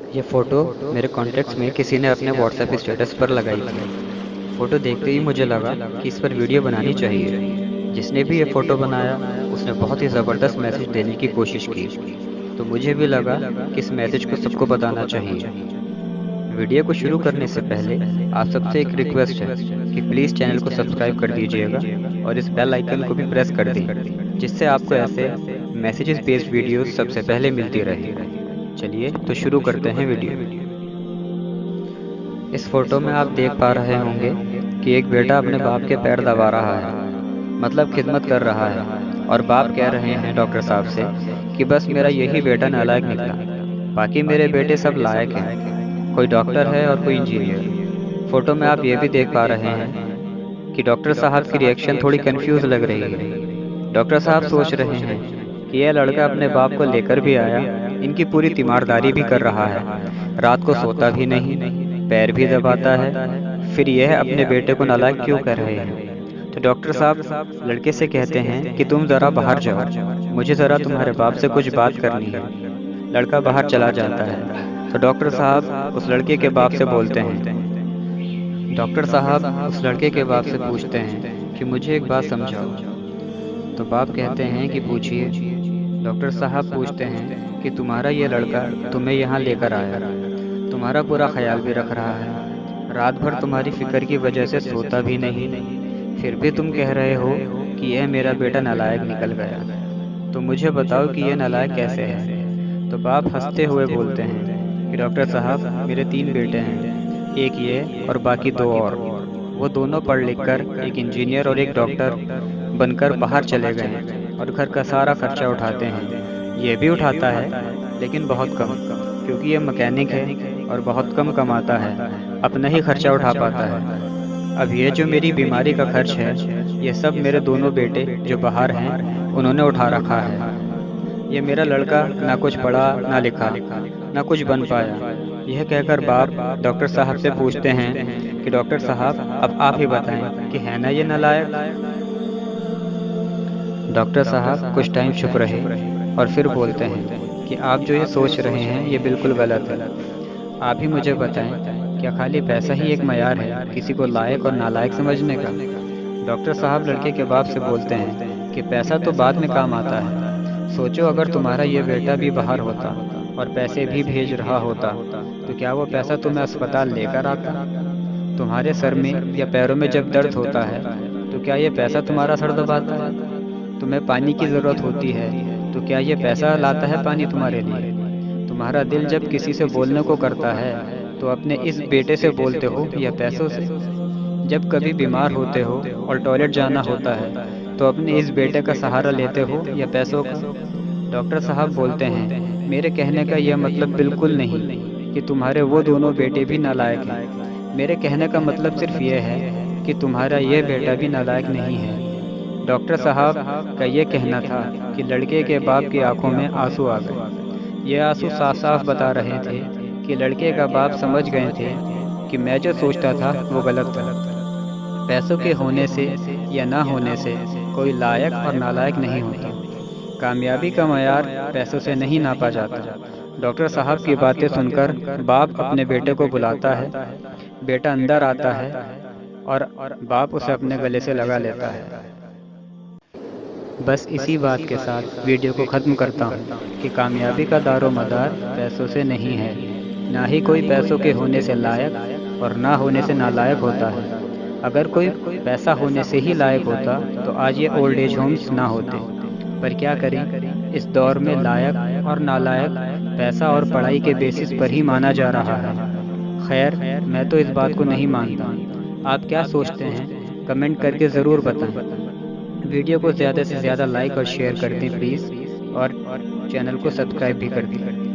ये फ़ोटो मेरे कॉन्टैक्ट्स में किसी ने अपने व्हाट्सएप स्टेटस पर लगाई थी। फ़ोटो देखते ही मुझे लगा कि इस पर वीडियो बनानी चाहिए। जिसने भी ये फ़ोटो बनाया उसने बहुत ही ज़बरदस्त मैसेज देने की कोशिश की। तो मुझे भी लगा कि इस मैसेज को सबको बताना चाहिए। वीडियो को शुरू करने से पहले आप सबसे एक रिक्वेस्ट है कि प्लीज़ चैनल को सब्सक्राइब कर दीजिएगा और इस बेल आइकन को भी प्रेस कर दें, जिससे आपको ऐसे मैसेजेस बेस्ड वीडियोस सबसे पहले मिलती रहे। चलिए तो शुरू करते हैं वीडियो। इस फोटो में आप देख पा रहे होंगे कि एक बेटा अपने बाप के पैर दबा रहा है, मतलब खिदमत कर रहा है। और बाप कह रहे हैं डॉक्टर साहब से कि बस मेरा यही बेटा नालायक निकला, बाकी मेरे बेटे सब लायक हैं। कोई डॉक्टर है और कोई इंजीनियर। फोटो में आप ये भी देख पा रहे हैं कि डॉक्टर साहब की रिएक्शन थोड़ी कंफ्यूज लग रही है। डॉक्टर साहब सोच रहे हैं कि यह लड़का अपने बाप को लेकर भी आया, इनकी पूरी तीमारदारी भी कर रहा है, रात को सोता भी नहीं, पैर भी दबाता है, फिर यह अपने बेटे को नालायक क्यों कह रहे हैं। तो डॉक्टर साहब लड़के से कहते हैं कि तुम ज़रा बाहर जाओ, मुझे ज़रा तुम्हारे बाप से कुछ बात करनी है। लड़का बाहर चला जाता है। तो डॉक्टर साहब उस लड़के के बाप से बोलते हैं। डॉक्टर साहब उस लड़के के बाप से पूछते हैं कि मुझे एक बात समझाओ। तो बाप कहते हैं कि पूछिए। डॉक्टर साहब पूछते हैं कि तुम्हारा ये लड़का तुम्हें यहाँ लेकर आया, तुम्हारा पूरा ख्याल भी रख रहा है, रात भर तुम्हारी फिक्र की वजह से सोता भी नहीं, फिर भी तुम कह रहे हो कि यह मेरा बेटा नालायक निकल गया। तो मुझे बताओ कि यह नालायक कैसे है। तो बाप हंसते हुए बोलते हैं कि डॉक्टर साहब मेरे 3 बेटे हैं, एक ये और बाकी 2 और। वो दोनों पढ़ लिख कर एक इंजीनियर और एक डॉक्टर बनकर बाहर चले गए हैं और घर का सारा खर्चा उठाते हैं। ये भी उठाता है लेकिन बहुत कम, क्योंकि ये मैकेनिक है और बहुत कम कमाता है, अपना ही खर्चा उठा पाता है। अब ये जो मेरी बीमारी का खर्च है, ये सब मेरे दोनों बेटे जो बाहर हैं उन्होंने उठा रखा है। ये मेरा लड़का ना कुछ पढ़ा ना लिखा, ना कुछ बन पाया। यह कहकर बाप डॉक्टर साहब से पूछते हैं कि डॉक्टर साहब अब आप ही बताएं कि है ना ये नालायक। डॉक्टर साहब कुछ टाइम चुप रहे और फिर बोलते हैं कि आप जो ये सोच रहे हैं ये बिल्कुल गलत है। आप ही मुझे बताएं, क्या खाली पैसा ही एक मयार है किसी को लायक और नालायक समझने का। डॉक्टर साहब लड़के के बाप से बोलते हैं कि पैसा तो बाद में काम आता है। सोचो अगर तुम्हारा ये बेटा भी बाहर होता और पैसे भी भेज रहा होता, तो क्या वो पैसा तुम्हें अस्पताल लेकर आता। तुम्हारे सर में या पैरों में जब दर्द होता है तो क्या ये पैसा तुम्हारा सर दबाता है। तुम्हें पानी की ज़रूरत होती है तो क्या ये पैसा लाता है पानी तुम्हारे लिए। तुम्हारा दिल जब किसी से बोलने को करता है तो अपने इस बेटे से बोलते हो या पैसों से। जब कभी बीमार होते हो और टॉयलेट जाना होता है तो अपने इस बेटे का सहारा लेते हो या पैसों का। डॉक्टर साहब बोलते हैं मेरे कहने का यह मतलब बिल्कुल नहीं कि तुम्हारे वो दोनों बेटे भी नालायक हैं। मेरे कहने का मतलब सिर्फ ये है कि तुम्हारा यह बेटा भी नालायक नहीं है। डॉक्टर साहब का ये कहना था कि लड़के के बाप की आंखों में आंसू आ गए। ये आंसू साफ साफ बता रहे थे कि लड़के का बाप समझ गए थे कि मैं जो सोचता था वो गलत था। पैसों के होने से या ना होने से कोई लायक और नालायक नहीं होता। कामयाबी का मयार पैसों से नहीं नापा जाता। डॉक्टर साहब की बातें सुनकर बाप अपने बेटे को बुलाता है। बेटा अंदर आता है और बाप उसे अपने गले से लगा लेता है। बस इसी बात के साथ वीडियो को ख़त्म करता हूँ कि कामयाबी का दारोमदार पैसों से नहीं है, ना ही कोई पैसों के होने से लायक और ना होने से नालायक होता है। अगर कोई पैसा होने से ही लायक होता तो आज ये ओल्ड एज होम्स ना होते। पर क्या करें, इस दौर में लायक और नालायक पैसा और पढ़ाई के बेसिस पर ही माना जा रहा है। खैर, मैं तो इस बात को नहीं मानता। आप क्या सोचते हैं कमेंट करके ज़रूर बताएं। वीडियो को ज़्यादा से ज़्यादा लाइक और शेयर कर दें प्लीज़, और चैनल को सब्सक्राइब भी कर दें।